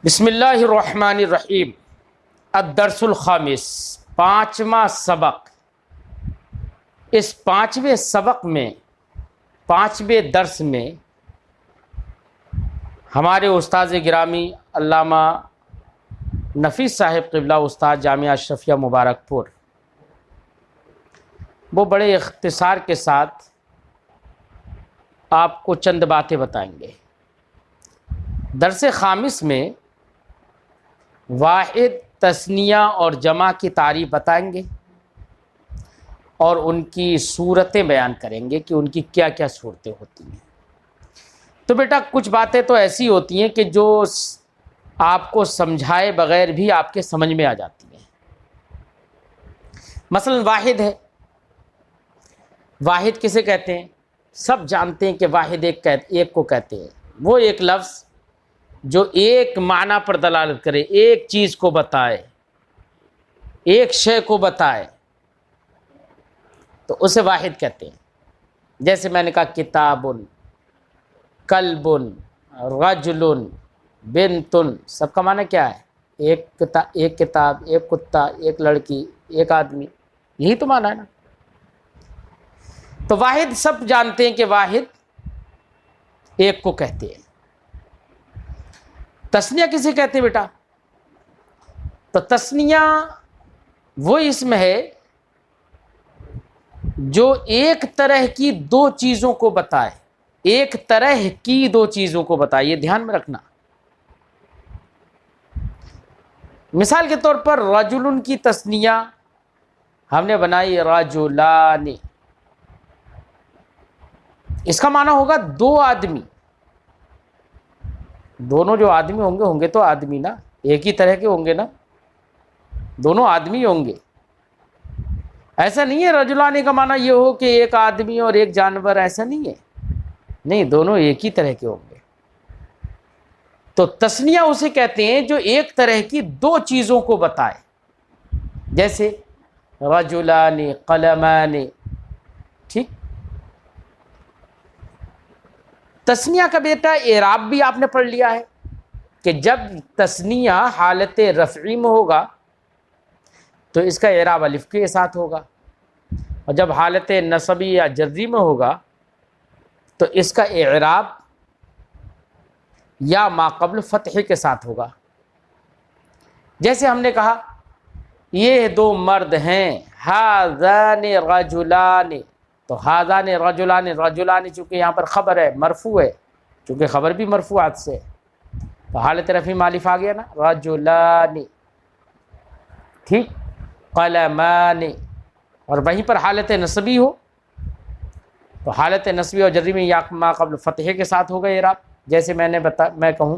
بسم اللہ الرحمن الرحیم۔ الدرس الخامس، پانچواں سبق۔ اس پانچویں سبق میں، پانچویں درس میں ہمارے استاد گرامی علامہ نفیس صاحب قبلہ استاد جامعہ اشرفیہ مبارک پور، وہ بڑے اختصار کے ساتھ آپ کو چند باتیں بتائیں گے۔ درس خامس میں واحد، تثنیہ اور جمع کی تعریف بتائیں گے اور ان کی صورتیں بیان کریں گے کہ ان کی کیا کیا صورتیں ہوتی ہیں۔ تو بیٹا کچھ باتیں تو ایسی ہوتی ہیں کہ جو آپ کو سمجھائے بغیر بھی آپ کے سمجھ میں آ جاتی ہیں۔ مثلا واحد ہے، واحد کسے کہتے ہیں؟ سب جانتے ہیں کہ واحد ایک کو کہتے ہیں۔ وہ ایک لفظ جو ایک معنی پر دلالت کرے، ایک چیز کو بتائے، ایک شے کو بتائے، تو اسے واحد کہتے ہیں۔ جیسے میں نے کہا کتاب، کلب، رجل، بنت، سب کا معنی کیا ہے؟ ایک کتاب، ایک کتا، ایک لڑکی، ایک آدمی، یہی تو معنی ہے نا۔ تو واحد سب جانتے ہیں کہ واحد ایک کو کہتے ہیں۔ تثنیہ کسے کہتے ہیں بیٹا؟ تو تثنیہ وہ اسم ہے جو ایک طرح کی دو چیزوں کو بتائے، ایک طرح کی دو چیزوں کو بتائے، یہ دھیان میں رکھنا۔ مثال کے طور پر رجل کی تثنیہ ہم نے بنائی رجلان، اس کا معنی ہوگا دو آدمی۔ دونوں جو آدمی ہوں گے تو آدمی نا، ایک ہی طرح کے ہوں گے نا، دونوں آدمی ہوں گے۔ ایسا نہیں ہے رجلان کا معنی یہ ہو کہ ایک آدمی اور ایک جانور، ایسا نہیں ہے، نہیں، دونوں ایک ہی طرح کے ہوں گے۔ تو تثنیہ اسے کہتے ہیں جو ایک طرح کی دو چیزوں کو بتائے، جیسے رجلان، قلمان، ٹھیک۔ تثنیہ کا بیٹا اعراب بھی آپ نے پڑھ لیا ہے کہ جب تثنیہ حالت رفعی میں ہوگا تو اس کا اعراب الف کے ساتھ ہوگا، اور جب حالت نصبی یا جزری میں ہوگا تو اس کا اعراب یا ما قبل فتح کے ساتھ ہوگا۔ جیسے ہم نے کہا یہ دو مرد ہیں، ھذان رجلان، تو ھذان رجلان، رجلان چونکہ یہاں پر خبر ہے، مرفوع ہے، چونکہ خبر بھی مرفوعات سے ہے تو حالت رفع میں الف آ گیا نا، رجلان، ٹھیک۔ قلمان، اور وہیں پر حالت نصبی ہو تو حالت نصبی اور جزمی میں یا ما قبل فتح کے ساتھ ہوگا اعراب۔ جیسے میں کہوں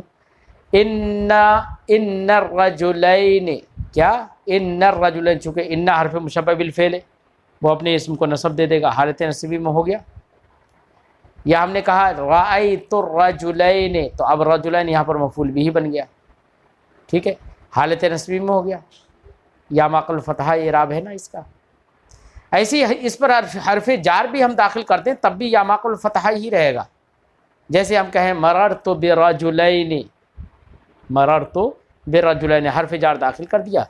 ان الرجلین، کیا؟ ان الرجلین، چونکہ ان حرف مشبہ بالفعل ہے، وہ اپنے اسم کو نصب دے دے گا، حالت نصبی میں ہو گیا۔ یا ہم نے کہا رأیت الرجلین، تو اب رجلین یہاں پر مفعول بھی بن گیا، ٹھیک ہے، حالت نصبی میں ہو گیا، یا ما قبل فتح اعراب ہے نا اس کا۔ ایسی اس پر حرف جار بھی ہم داخل کرتے ہیں تب بھی یا ما قبل فتح ہی رہے گا۔ جیسے ہم کہیں مررت برجلین، مررت برجلین، حرف جار داخل کر دیا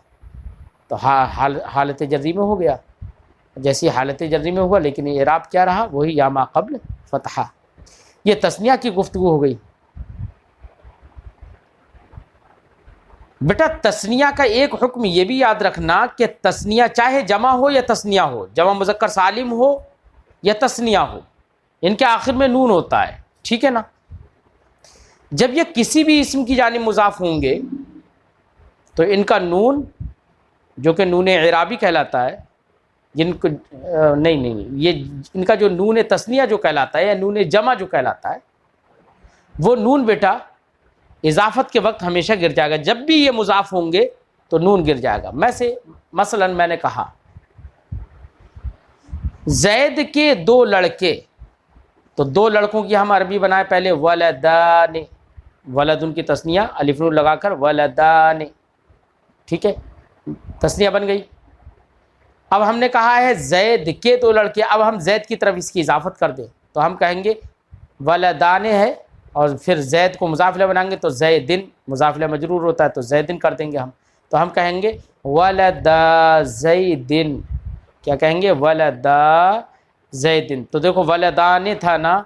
تو حالت جزمی میں ہو گیا، جیسی حالت جزمی میں ہوا، لیکن اعراب کیا رہا؟ وہی یا ما قبل فتح۔ یہ تثنیہ کی گفتگو ہو گئی۔ بیٹا تثنیہ کا ایک حکم یہ بھی یاد رکھنا کہ تثنیہ چاہے جمع ہو یا تثنیہ ہو، جمع مذکر سالم ہو یا تثنیہ ہو، ان کے آخر میں نون ہوتا ہے، ٹھیک ہے نا۔ جب یہ کسی بھی اسم کی جانب مضاف ہوں گے تو ان کا نون، جو کہ نون اعرابی کہلاتا ہے، جن کو نہیں یہ ان کا جو نون تثنیہ جو کہلاتا ہے یا نون جمع جو کہلاتا ہے، وہ نون بیٹا اضافت کے وقت ہمیشہ گر جائے گا۔ جب بھی یہ مضاف ہوں گے تو نون گر جائے گا۔ مثلا میں نے کہا زید کے دو لڑکے، تو دو لڑکوں کی ہم عربی بنائے پہلے ولدان، ولد ان کی تثنیہ الف نون لگا کر ولدان، ٹھیک ہے، تثنیہ بن گئی۔ اب ہم نے کہا ہے زید کے دو لڑکے، اب ہم زید کی طرف اس کی اضافت کر دیں تو ہم کہیں گے ولدان ہے اور پھر زید کو مضاف الیہ بنائیں گے تو زیدن، مضاف الیہ مجرور ہوتا ہے تو زیدن کر دیں گے ہم، تو ہم کہیں گے ولد زیدن، کیا کہیں گے؟ ولد زیدن۔ تو دیکھو ولدان تھا نا،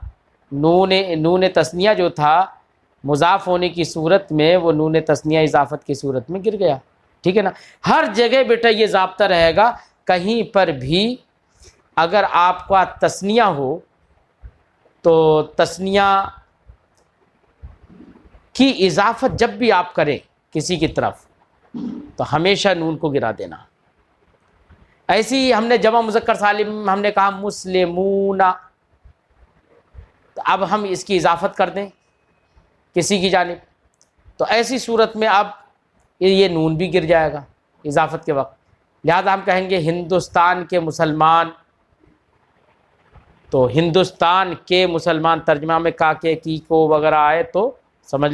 نون تثنیہ جو تھا مضاف ہونے کی صورت میں وہ نون تثنیہ اضافت کی صورت میں گر گیا، ٹھیک ہے نا۔ ہر جگہ بیٹا یہ ضابطہ رہے گا، کہیں پر بھی اگر آپ کا تثنیہ ہو تو تثنیہ کی اضافت جب بھی آپ کریں کسی کی طرف تو ہمیشہ نون کو گرا دینا۔ ایسی ہی ہم نے جمع مذکر سالم ہم نے کہا مسلمون، تو اب ہم اس کی اضافت کر دیں کسی کی جانب، تو ایسی صورت میں اب یہ نون بھی گر جائے گا اضافت کے وقت، لہذا ہم کہیں گے ہندوستان کے مسلمان، تو ہندوستان کے مسلمان ترجمہ میں کا کے کی کو وغیرہ آئے تو سمجھ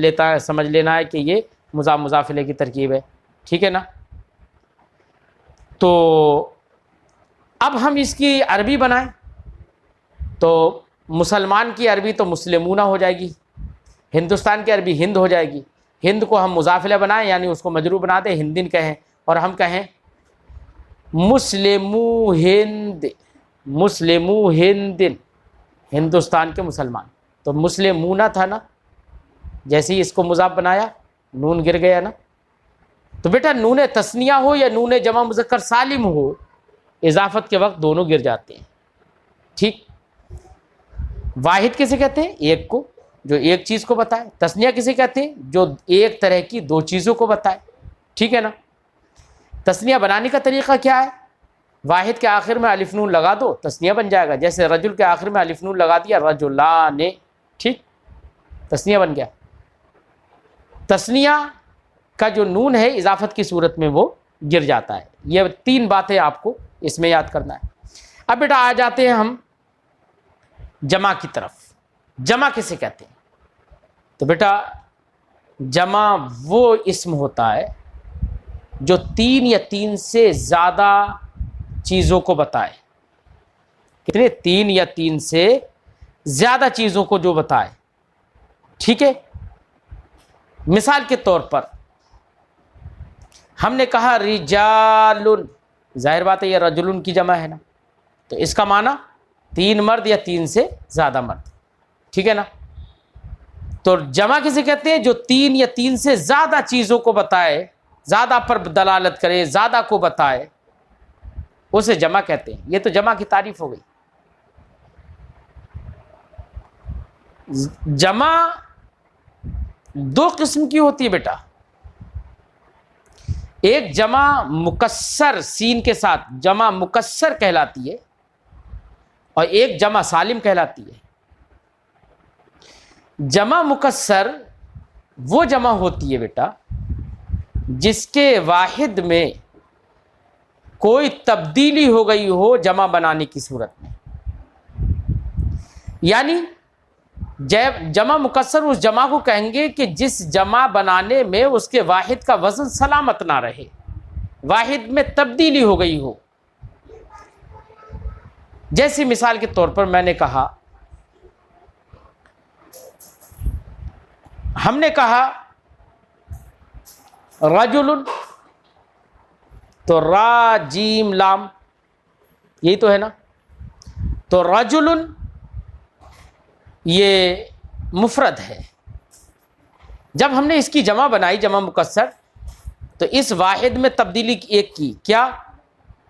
لینا ہے کہ یہ مضاف الیہ کی ترکیب ہے، ٹھیک ہے نا۔ تو اب ہم اس کی عربی بنائیں تو مسلمان کی عربی تو مسلمون ہو جائے گی، ہندوستان کی عربی ہند ہو جائے گی، ہند کو ہم مضاف الیہ بنائیں یعنی اس کو مجرور بنا دیں، ہندن کہیں، اور ہم کہیں مسلمو ہند، مسلمو ہندن، ہندوستان کے مسلمان، تو مسلمون تھا نا، جیسے ہی اس کو مضاف بنایا نون گر گیا نا۔ تو بیٹا نون تثنیہ ہو یا نون جمع مذکر سالم ہو، اضافت کے وقت دونوں گر جاتے ہیں، ٹھیک۔ واحد کسے کہتے ہیں؟ ایک کو، جو ایک چیز کو بتائے۔ تثنیہ کسے کہتے ہیں؟ جو ایک طرح کی دو چیزوں کو بتائے، ٹھیک ہے نا۔ تثنیہ بنانے کا طریقہ کیا ہے؟ واحد کے آخر میں الف نون لگا دو، تثنیہ بن جائے گا، جیسے رجل کے آخر میں الف نون لگا دیا رجلان، ٹھیک، تثنیہ بن گیا۔ تثنیہ کا جو نون ہے اضافت کی صورت میں وہ گر جاتا ہے۔ یہ تین باتیں آپ کو اس میں یاد کرنا ہے۔ اب بیٹا آ جاتے ہیں ہم جمع کی طرف۔ جمع کسے کہتے ہیں؟ تو بیٹا جمع وہ اسم ہوتا ہے جو تین یا تین سے زیادہ چیزوں کو بتائے۔ کتنے؟ تین یا تین سے زیادہ چیزوں کو جو بتائے، ٹھیک ہے۔ مثال کے طور پر ہم نے کہا رجال، ظاہر بات ہے یہ رجلن کی جمع ہے نا، تو اس کا معنی تین مرد یا تین سے زیادہ مرد، ٹھیک ہے نا۔ تو جمع کسے کہتے ہیں؟ جو تین یا تین سے زیادہ چیزوں کو بتائے، زیادہ پر دلالت کرے، زیادہ کو بتائے، اسے جمع کہتے ہیں۔ یہ تو جمع کی تعریف ہو گئی۔ جمع دو قسم کی ہوتی ہے بیٹا، ایک جمع مکسر سین کے ساتھ جمع مکسر کہلاتی ہے، اور ایک جمع سالم کہلاتی ہے۔ جمع مکسر وہ جمع ہوتی ہے بیٹا جس کے واحد میں کوئی تبدیلی ہو گئی ہو جمع بنانے کی صورت میں، یعنی جمع مکسر اس جمع کو کہیں گے کہ جس جمع بنانے میں اس کے واحد کا وزن سلامت نہ رہے، واحد میں تبدیلی ہو گئی ہو۔ جیسی مثال کے طور پر میں نے کہا، ہم نے کہا رجل، تو را جیم لام، یہی تو ہے نا۔ تو رجل یہ مفرد ہے، جب ہم نے اس کی جمع بنائی جمع مکسر تو اس واحد میں تبدیلی ایک کی، کیا؟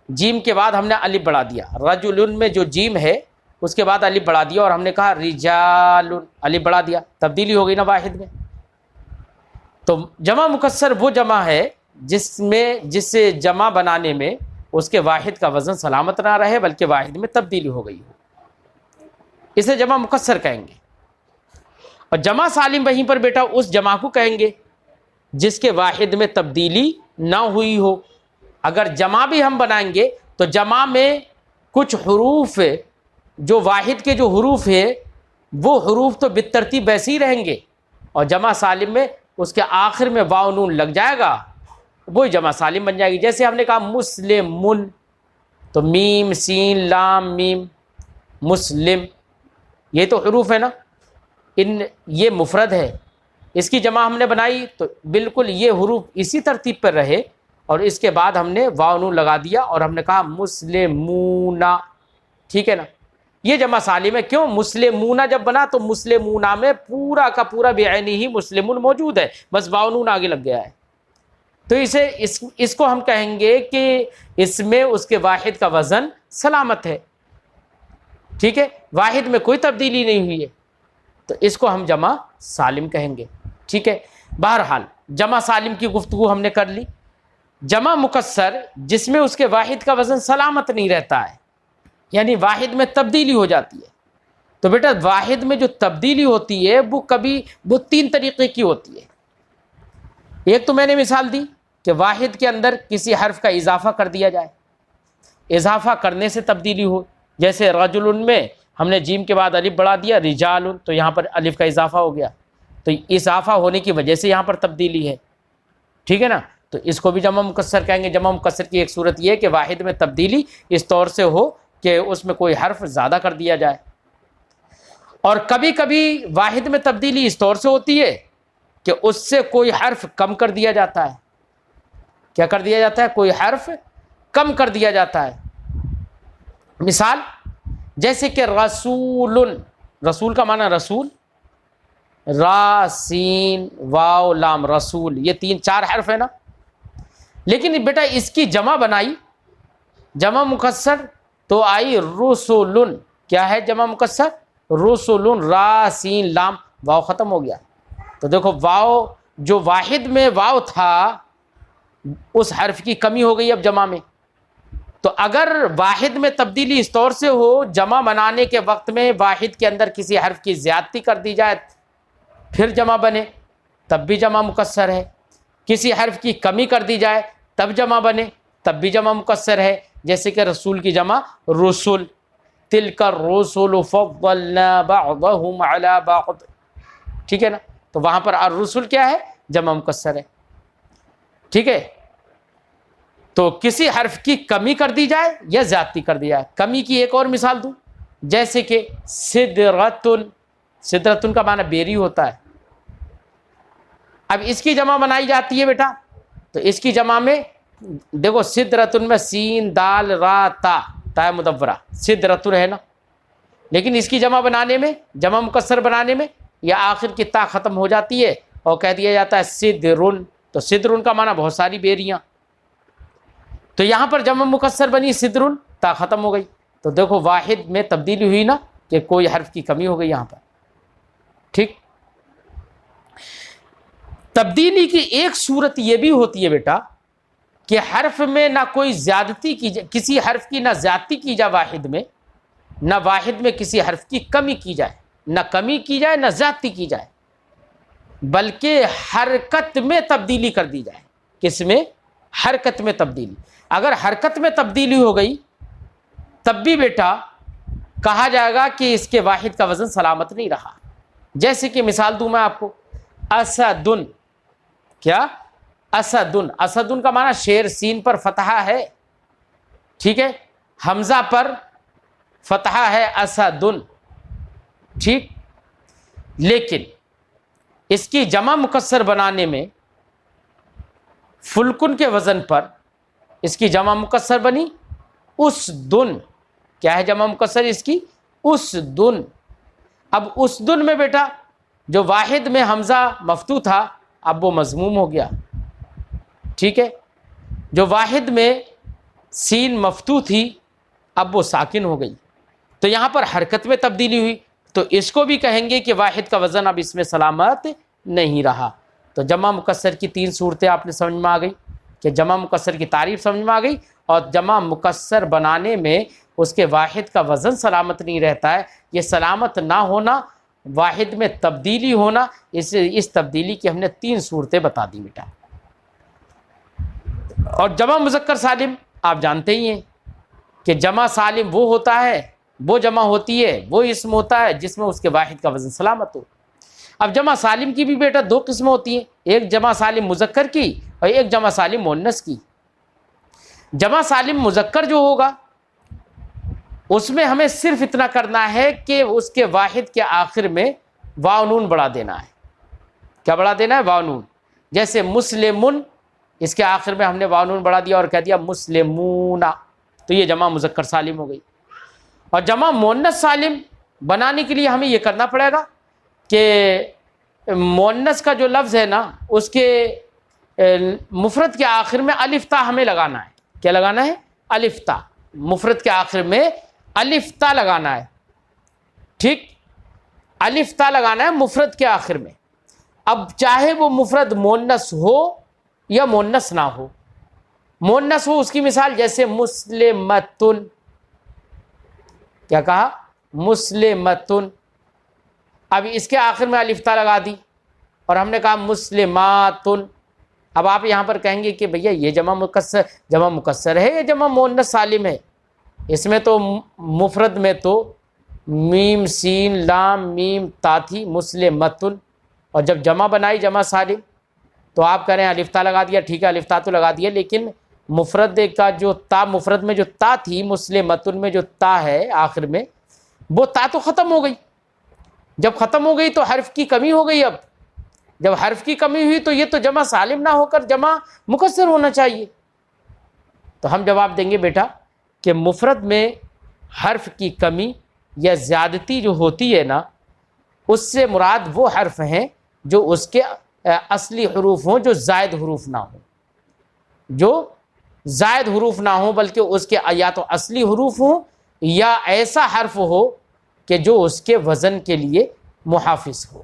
جیم کے بعد ہم نے الف بڑھا دیا، رجل میں جو جیم ہے اس کے بعد الف بڑھا دیا، اور ہم نے کہا رجال، الف بڑھا دیا، تبدیلی ہو گئی نا واحد میں۔ تو جمع مکسر وہ جمع ہے جس سے جمع بنانے میں اس کے واحد کا وزن سلامت نہ رہے بلکہ واحد میں تبدیلی ہو گئی ہو، اسے جمع مکسر کہیں گے۔ اور جمع سالم وہیں پر بیٹا اس جمع کو کہیں گے جس کے واحد میں تبدیلی نہ ہوئی ہو۔ اگر جمع بھی ہم بنائیں گے تو جمع میں کچھ حروف، جو واحد کے جو حروف ہیں وہ حروف تو بالترتیب ویسے ہی رہیں گے، اور جمع سالم میں اس کے آخر میں واو نون لگ جائے گا، وہی جمع سالم بن جائے گی۔ جیسے ہم نے کہا مسلمن، تو میم سین لام میم، مسلم، یہ تو حروف ہے نا، ان یہ مفرد ہے، اس کی جمع ہم نے بنائی تو بالکل یہ حروف اسی ترتیب پر رہے، اور اس کے بعد ہم نے واو نون لگا دیا اور ہم نے کہا مسلمون، ٹھیک ہے نا. یہ جمع سالم ہے. کیوں؟ مسلمون جب بنا تو مسلمون میں پورا کا پورا بعینی ہی مسلمون موجود ہے، بس واو نون آگے لگ گیا ہے. تو اس کو ہم کہیں گے کہ اس میں اس کے واحد کا وزن سلامت ہے، ٹھیک ہے، واحد میں کوئی تبدیلی نہیں ہوئی ہے، تو اس کو ہم جمع سالم کہیں گے، ٹھیک ہے. بہرحال جمع سالم کی گفتگو ہم نے کر لی. جمع مکسر جس میں اس کے واحد کا وزن سلامت نہیں رہتا ہے، یعنی واحد میں تبدیلی ہو جاتی ہے. تو بیٹا واحد میں جو تبدیلی ہوتی ہے وہ تین طریقے کی ہوتی ہے. ایک تو میں نے مثال دی کہ واحد کے اندر کسی حرف کا اضافہ کر دیا جائے، اضافہ کرنے سے تبدیلی ہو، جیسے رجل میں ہم نے جیم کے بعد الف بڑھا دیا رجال، تو یہاں پر الف کا اضافہ ہو گیا، تو اضافہ ہونے کی وجہ سے یہاں پر تبدیلی ہے، ٹھیک ہے نا. تو اس کو بھی جمع مکسر کہیں گے. جمع مکسر کی ایک صورت یہ ہے کہ واحد میں تبدیلی اس طور سے ہو کہ اس میں کوئی حرف زیادہ کر دیا جائے، اور کبھی کبھی واحد میں تبدیلی اس طور سے ہوتی ہے کہ اس سے کوئی حرف کم کر دیا جاتا ہے. کیا کر دیا جاتا ہے؟ کوئی حرف کم کر دیا جاتا ہے. مثال جیسے کہ رسول، رسول کا معنی رسول، را سین واو لام رسول، یہ چار حرف ہے نا. لیکن بیٹا اس کی جمع بنائی جمع مکسر تو آئی رسول. کیا ہے جمع مکسر؟ رسول، را سین لام، واو ختم ہو گیا. تو دیکھو واو جو واحد میں واو تھا اس حرف کی کمی ہو گئی اب جمع میں. تو اگر واحد میں تبدیلی اس طور سے ہو جمع بنانے کے وقت میں واحد کے اندر کسی حرف کی زیادتی کر دی جائے پھر جمع بنے تب بھی جمع مکسر ہے، کسی حرف کی کمی کر دی جائے تب جمع بنے تب بھی جمع مکسر ہے. جیسے کہ رسول کی جمع رسول، تلک الرسل فضلنا بعضهم على بعض، ٹھیک ہے نا. تو وہاں پر الرسل کیا ہے؟ جمع مکسر ہے، ٹھیک ہے. تو کسی حرف کی کمی کر دی جائے یا زیادتی کر دی جائے. کمی کی ایک اور مثال دوں، جیسے کہ سدرتن، سدرتن کا معنی بیری ہوتا ہے. اب اس کی جمع بنائی جاتی ہے بیٹا، تو اس کی جمع میں دیکھو سدرتن میں سین دال را تا مدورہ سدرتن ہے نا، لیکن اس کی جمع بنانے میں جمع مکسر بنانے میں یا آخر کی تا ختم ہو جاتی ہے اور کہہ دیا جاتا ہے سدرن. تو سدرن کا معنی بہت ساری بیریاں. تو یہاں پر جمع مکسر بنی سدرن، تا ختم ہو گئی. تو دیکھو واحد میں تبدیلی ہوئی نا کہ کوئی حرف کی کمی ہو گئی یہاں پر، ٹھیک. تبدیلی کی ایک صورت یہ بھی ہوتی ہے بیٹا کہ حرف میں نہ کوئی زیادتی کی جائے، کسی حرف کی نہ زیادتی کی جائے واحد میں، نہ واحد میں کسی حرف کی کمی کی جائے، نہ کمی کی جائے نہ زیادتی کی جائے، بلکہ حرکت میں تبدیلی کر دی جائے. کس میں؟ حرکت میں تبدیلی. اگر حرکت میں تبدیلی ہو گئی تب بھی بیٹا کہا جائے گا کہ اس کے واحد کا وزن سلامت نہیں رہا. جیسے کہ مثال دوں میں آپ کو، اسدن. کیا؟ اسدن. اسدن کا معنی شیر، سین پر فتحہ ہے، ٹھیک ہے، حمزہ پر فتحہ ہے اسدن، ٹھیک. لیکن اس کی جمع مکسر بنانے میں فلکن کے وزن پر اس کی جمع مکسر بنی اسدن. کیا ہے جمع مکسر اس کی؟ اسدن. اب اسدن میں بیٹا جو واحد میں حمزہ مفتوح تھا اب وہ مضموم ہو گیا، ٹھیک ہے. جو واحد میں سین مفتوح تھی اب وہ ساکن ہو گئی. تو یہاں پر حرکت میں تبدیلی ہوئی، تو اس کو بھی کہیں گے کہ واحد کا وزن اب اس میں سلامت نہیں رہا. تو جمع مکسر کی تین صورتیں آپ نے سمجھ میں آ گئی کہ جمع مکسر کی تعریف سمجھ میں آ گئی، اور جمع مکسر بنانے میں اس کے واحد کا وزن سلامت نہیں رہتا ہے. یہ سلامت نہ ہونا، واحد میں تبدیلی ہونا، اس تبدیلی کی ہم نے تین صورتیں بتا دی بیٹا. اور جمع مذکر سالم آپ جانتے ہی ہیں کہ جمع سالم وہ ہوتا ہے، وہ جمع ہوتی ہے، وہ اسم ہوتا ہے جس میں اس کے واحد کا وزن سلامت ہو. اب جمع سالم کی بھی بیٹا دو قسمیں ہوتی ہیں، ایک جمع سالم مذکر کی اور ایک جمع سالم مؤنث کی. جمع سالم مذکر جو ہوگا اس میں ہمیں صرف اتنا کرنا ہے کہ اس کے واحد کے آخر میں واو نون بڑھا دینا ہے. کیا بڑھا دینا ہے؟ واو نون. جیسے مسلمن، اس کے آخر میں ہم نے واو نون بڑھا دیا اور کہہ دیا مسلمون، تو یہ جمع مذکر سالم ہو گئی. اور جمع مؤنث سالم بنانے کے لیے ہمیں یہ کرنا پڑے گا کہ مؤنث کا جو لفظ ہے نا، اس کے مفرد کے آخر میں الف تا ہمیں لگانا ہے. کیا لگانا ہے؟ الف تا. مفرد کے آخر میں الف تا لگانا ہے. ٹھیک، الف تا لگانا ہے مفرد کے آخر میں. اب چاہے وہ مفرد مؤنث ہو یا مؤنث نہ ہو. مؤنث ہو اس کی مثال جیسے مسلمتن. کیا کہا؟ مسلمتن. اب اس کے آخر میں الف تا لگا دی اور ہم نے کہا مسلماتن. اب آپ یہاں پر کہیں گے کہ بھیا یہ جمع مکسر ہے یا جمع مؤنث سالم ہے؟ اس میں تو مفرد میں تو میم سین لام میم تا تھی مسلمتن، اور جب جمع بنائی جمع سالم تو آپ کہہ رہے ہیں الف تا لگا دیا. ٹھیک ہے، الف تا تو لگا دیا، لیکن مفرد کا جو تا، مفرد میں جو تا تھی مسلمتن میں جو تا ہے آخر میں، وہ تا تو ختم ہو گئی. جب ختم ہو گئی تو حرف کی کمی ہو گئی. اب جب حرف کی کمی ہوئی تو یہ تو جمع سالم نہ ہو کر جمع مکسر ہونا چاہیے. تو ہم جواب دیں گے بیٹا کہ مفرد میں حرف کی کمی یا زیادتی جو ہوتی ہے نا، اس سے مراد وہ حرف ہیں جو اس کے اصلی حروف ہوں، جو زائد حروف نہ ہوں. جو زائد حروف نہ ہوں بلکہ اس کے یا تو اصلی حروف ہوں یا ایسا حرف ہو کہ جو اس کے وزن کے لیے محافظ ہو.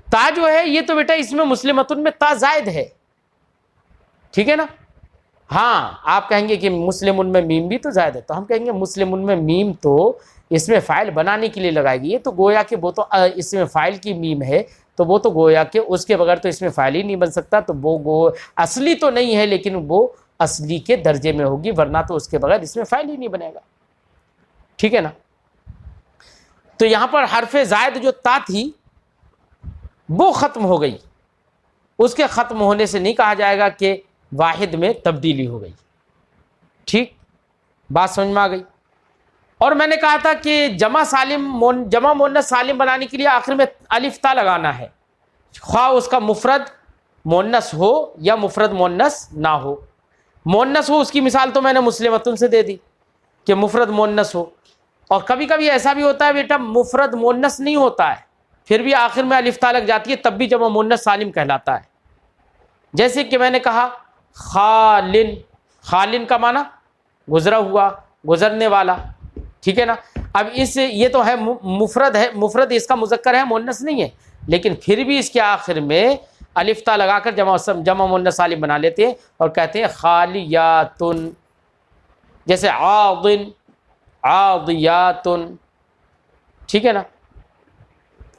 تا جو ہے یہ تو بیٹا اس میں مسلمتن میں تا زائد ہے. ٹھیک ہے نا؟ ہاں، آپ کہیں گے کہ مسلمن میں میم بھی تو زائد ہے، تو ہم کہیں گے مسلمن میں میم تو اس میں فاعل بنانے کے لیے لگائے گی. یہ تو گویا کہ وہ تو اس میں فاعل کی میم ہے، تو وہ تو گویا کہ اس کے بغیر تو اس میں فاعل ہی نہیں بن سکتا. تو وہ اصلی تو نہیں ہے لیکن وہ اصلی کے درجے میں ہوگی، ورنہ تو اس کے بغیر اس میں فاعل ہی نہیں بنے گا. ٹھیک ہے نا؟ تو یہاں پر حرف زائد جو تا تھی وہ ختم ہو گئی. اس کے ختم ہونے سے نہیں کہا جائے گا کہ واحد میں تبدیلی ہو گئی. ٹھیک، بات سمجھ میں آ گئی. اور میں نے کہا تھا کہ جمع مؤنث سالم بنانے کے لیے آخر میں الف تا لگانا ہے، خواہ اس کا مفرد مؤنث ہو یا مفرد مؤنث نہ ہو. مؤنث ہو اس کی مثال تو میں نے مسلمتن سے دے دی کہ مفرد مؤنث ہو. اور کبھی کبھی ایسا بھی ہوتا ہے بیٹا مفرد مؤنث نہیں ہوتا ہے، پھر بھی آخر میں الف تا لگ جاتی ہے، تب بھی جمع مؤنث سالم کہلاتا ہے. جیسے کہ میں نے کہا خالن. خالن کا معنی گزرا ہوا، گزرنے والا. ٹھیک ہے نا؟ اب یہ تو ہے مفرد اس کا مذکر ہے، مؤنث نہیں ہے، لیکن پھر بھی اس کے آخر میں الف تا لگا کر جمع مؤنث سالم بنا لیتے ہیں اور کہتے ہیں خالیاتن. جیسے عاضن، عاضیاتن. ٹھیک ہے نا؟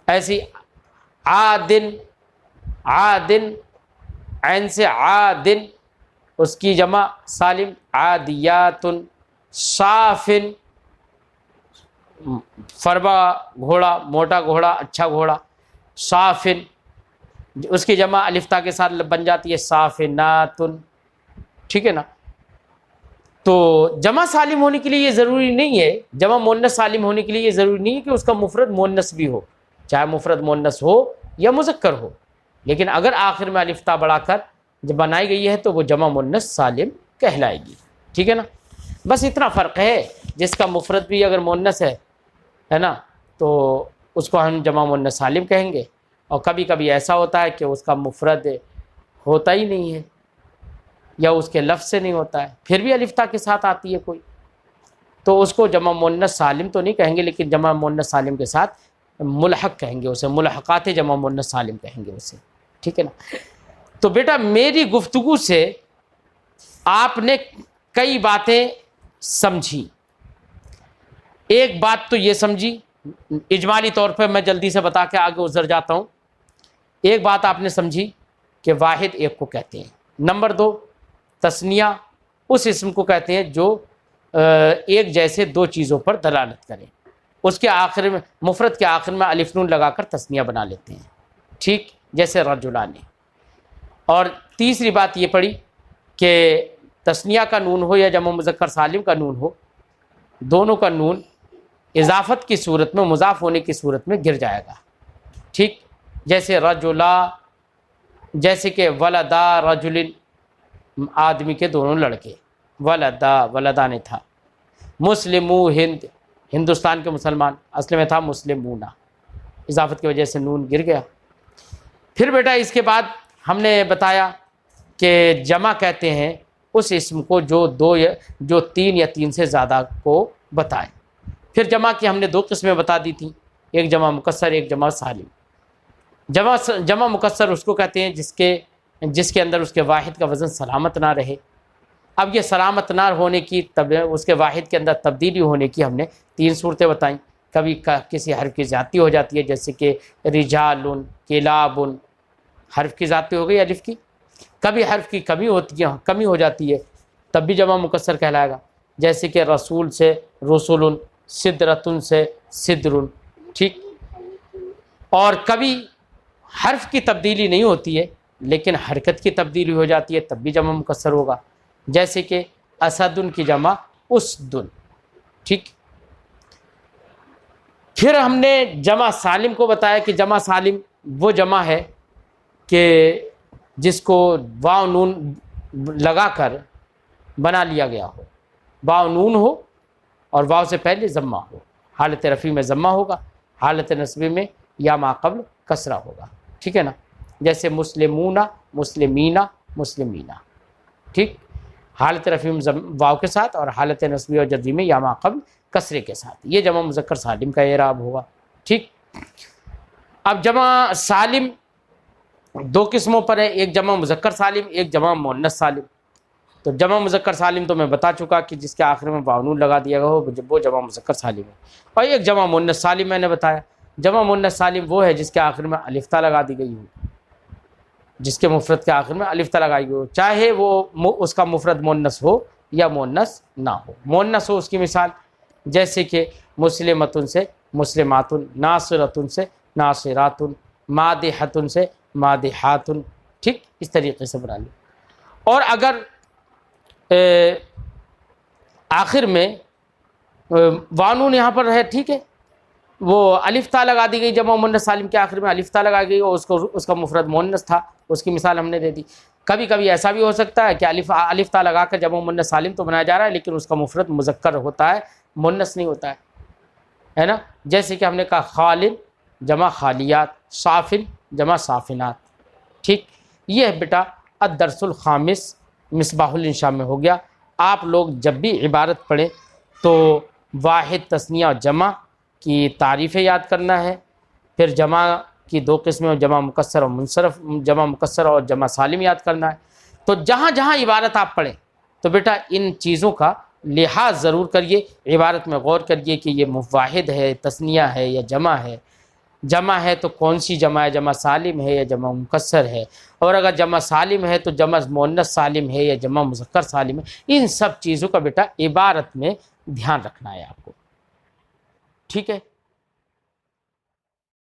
ایسی عادن، عادن، عین سے عادن، اس کی جمع سالم عادیاتن. صافن، فربا گھوڑا، موٹا گھوڑا، اچھا گھوڑا. صافن، اس کی جمع الف تا کے ساتھ بن جاتی ہے صافناتن. ٹھیک ہے نا؟ تو جمع سالم ہونے کے لیے یہ ضروری نہیں ہے، جمع مؤنث سالم ہونے کے لیے یہ ضروری نہیں ہے کہ اس کا مفرد مؤنث بھی ہو، چاہے مفرد مؤنث ہو یا مذکر ہو. لیکن اگر آخر میں الف تا بڑھا کر جب بنائی گئی ہے تو وہ جمع مؤنث سالم کہلائے گی. ٹھیک ہے نا؟ بس اتنا فرق ہے، جس کا مفرد بھی اگر مؤنث ہے نا، تو اس کو ہم جمع مؤنث سالم کہیں گے. اور کبھی کبھی ایسا ہوتا ہے کہ اس کا مفرد ہوتا ہی نہیں ہے یا اس کے لفظ سے نہیں ہوتا ہے، پھر بھی الف تا کے ساتھ آتی ہے کوئی، تو اس کو جمع مؤنث سالم تو نہیں کہیں گے، لیکن جمع مؤنث سالم کے ساتھ ملحق کہیں گے اسے، ملحقات جمع مؤنث سالم کہیں گے اسے. ٹھیک ہے نا؟ تو بیٹا میری گفتگو سے آپ نے کئی باتیں سمجھی. ایک بات تو یہ سمجھی اجمالی طور پر، میں جلدی سے بتا کے آگے گزر جاتا ہوں. ایک بات آپ نے سمجھی کہ واحد ایک کو کہتے ہیں. نمبر 2، تثنیہ اس اسم کو کہتے ہیں جو ایک جیسے دو چیزوں پر دلالت کریں. اس کے آخر میں مفرد کے آخر میں الف نون لگا کر تثنیہ بنا لیتے ہیں. ٹھیک، جیسے رجلان. اور تیسری بات یہ پڑھی کہ تثنیہ کا نون ہو یا جمع مذکر سالم کا نون ہو، دونوں کا نون اضافت کی صورت میں، مضاف ہونے کی صورت میں گر جائے گا. ٹھیک، جیسے رجلا، جیسے کہ ولدا رجل، آدمی کے دونوں لڑکے، ولدا ولدان تھا، مسلمو ہند، ہندوستان کے مسلمان، اصل میں تھا مسلمون، اضافت کی وجہ سے نون گر گیا۔ پھر بیٹا اس کے بعد ہم نے بتایا کہ جمع کہتے ہیں اس اسم کو جو تین یا تین سے زیادہ کو بتائے۔ پھر جمع کی ہم نے دو قسمیں بتا دی تھیں، ایک جمع مکسر، ایک جمع سالم۔ جمع مکسر اس کو کہتے ہیں جس کے اندر اس کے واحد کا وزن سلامت نہ رہے۔ اب یہ سلامت نہ ہونے کی اس کے واحد کے اندر تبدیلی ہونے کی ہم نے تین صورتیں بتائیں۔ کبھی کسی حرف کی زیادتی ہو جاتی ہے، جیسے کہ رجال، کلاب، حرف کی زیادتی ہو گئی الف کی۔ کبھی حرف کی کمی ہو جاتی ہے، تب بھی جمع مکسر کہلائے گا، جیسے کہ رسول سے رسول، سدرتن سے سدر، ٹھیک۔ اور کبھی حرف کی تبدیلی نہیں ہوتی ہے لیکن حرکت کی تبدیلی ہو جاتی ہے، تب بھی جمع مکسر ہوگا، جیسے کہ اسدن کی جمع اسدن، ٹھیک۔ پھر ہم نے جمع سالم کو بتایا کہ جمع سالم وہ جمع ہے کہ جس کو واو نون لگا کر بنا لیا گیا ہو، واو نون ہو اور واو سے پہلے ضمہ ہو، حالت رفع میں ضمہ ہوگا، حالت نصب میں یا ما قبل کسرہ ہوگا، ٹھیک ہے نا، جیسے مسلمون، مسلمینہ، مسلمینہ، ٹھیک، حالت رفع میں واو کے ساتھ اور حالت نصبی اور جزمی میں یا ما قبل کسرے کے ساتھ، یہ جمع مذکر سالم کا اعراب ہوگا، ٹھیک۔ اب جمع سالم دو قسموں پر ہے، ایک جمع مذکر سالم، ایک جمع مؤنث سالم۔ تو جمع مذکر سالم تو میں بتا چکا کہ جس کے آخر میں واو نون لگا دیا گیا ہو وہ جمع مذکر سالم ہے، اور ایک جمع مؤنث سالم میں نے بتایا، جمع مؤنث سالم وہ ہے جس کے آخر میں الف تا لگا دی گئی ہو، جس کے مفرد کے آخر میں الف تا لگائی گئی ہو، چاہے وہ اس کا مفرد مؤنث ہو یا مؤنث نہ ہو۔ مؤنث ہو اس کی مثال جیسے کہ مسلمتن سے مسلماتن، ناصرتن سے ناصراتن، مادحتن سے مادحاتن، ٹھیک، اس طریقے سے بنا لیں۔ اور اگر آخر میں وانون یہاں پر ہے، ٹھیک ہے، وہ الف تا لگا دی گئی، جمع مؤنث سالم کے آخر میں الف تا لگا گئی اور اس کا مفرد مؤنث تھا، اس کی مثال ہم نے دے دی۔ کبھی کبھی ایسا بھی ہو سکتا ہے کہ الف تا لگا کر جمع مؤنث سالم تو بنایا جا رہا ہے لیکن اس کا مفرد مذکر ہوتا ہے، مؤنث نہیں ہوتا ہے نا، جیسے کہ ہم نے کہا خالد جمع خالیات، صافن جمع صافنات، ٹھیک۔ یہ ہے بیٹا الدرس الخامس مصباح الانشاء میں ہو گیا۔ آپ لوگ جب بھی عبارت پڑھیں تو واحد، تثنیہ اور جمع کی تعریفیں یاد کرنا ہے، پھر جمع کی دو قسمیں، جمع مکسر اور منصرف، جمع مکسر اور جمع سالم یاد کرنا ہے۔ تو جہاں جہاں عبارت آپ پڑھیں تو بیٹا ان چیزوں کا لحاظ ضرور کریے، عبارت میں غور کریے کہ یہ واحد ہے، تثنیہ ہے یا جمع ہے، جمع ہے تو کون سی جمع ہے، جمع سالم ہے یا جمع مکسر ہے، اور اگر جمع سالم ہے تو جمع مؤنث سالم ہے یا جمع مذکر سالم ہے۔ ان سب چیزوں کا بیٹا عبارت میں دھیان رکھنا ہے آپ کو، ٹھیک ہے۔